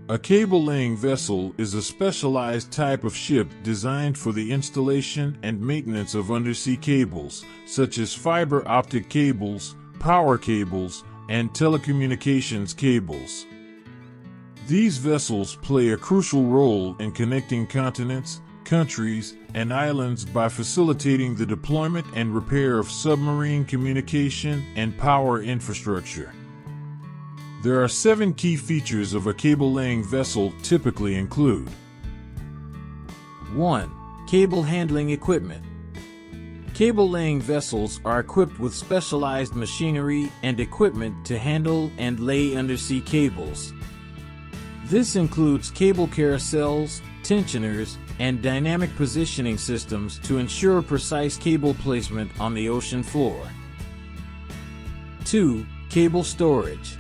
A cable-laying vessel is a specialized type of ship designed for the installation and maintenance of undersea cables, such as fiber optic cables, power cables, and telecommunications cables. These vessels play a crucial role in connecting continents, countries, and islands by facilitating the deployment and repair of submarine communication and power infrastructure. There are 7 key features of a cable-laying vessel typically include: 1. Cable handling equipment. Cable-laying vessels are equipped with specialized machinery and equipment to handle and lay undersea cables. This includes cable carousels, tensioners, and dynamic positioning systems to ensure precise cable placement on the ocean floor. 2. Cable storage.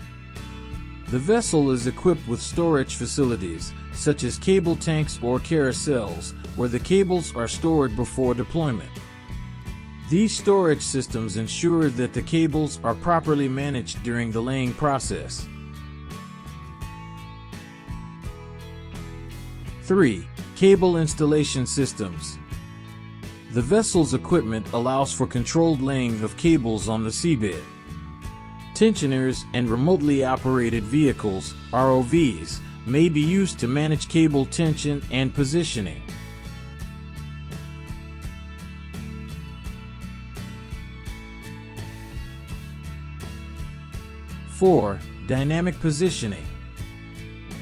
The vessel is equipped with storage facilities, such as cable tanks or carousels, where the cables are stored before deployment. These storage systems ensure that the cables are properly managed during the laying process. 3. Cable installation systems. The vessel's equipment allows for controlled laying of cables on the seabed. Tensioners and remotely operated vehicles, ROVs, may be used to manage cable tension and positioning. 4. Dynamic positioning.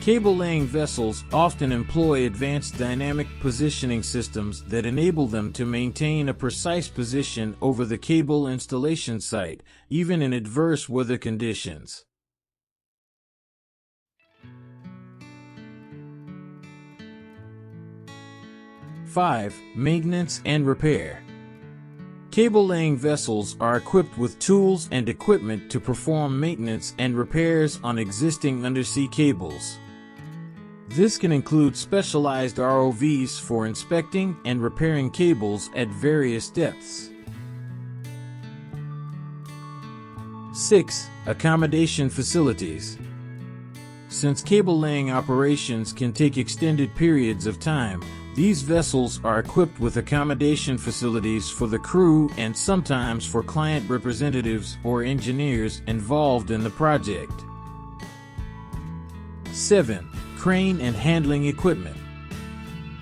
Cable-laying vessels often employ advanced dynamic positioning systems that enable them to maintain a precise position over the cable installation site, even in adverse weather conditions. Five. Maintenance and repair. Cable-laying vessels are equipped with tools and equipment to perform maintenance and repairs on existing undersea cables. This can include specialized ROVs for inspecting and repairing cables at various depths. 6. Accommodation facilities. Since cable-laying operations can take extended periods of time, these vessels are equipped with accommodation facilities for the crew and sometimes for client representatives or engineers involved in the project. 7. Crane and handling equipment.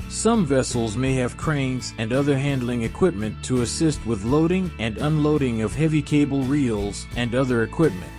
Some vessels may have cranes and other handling equipment to assist with loading and unloading of heavy cable reels and other equipment.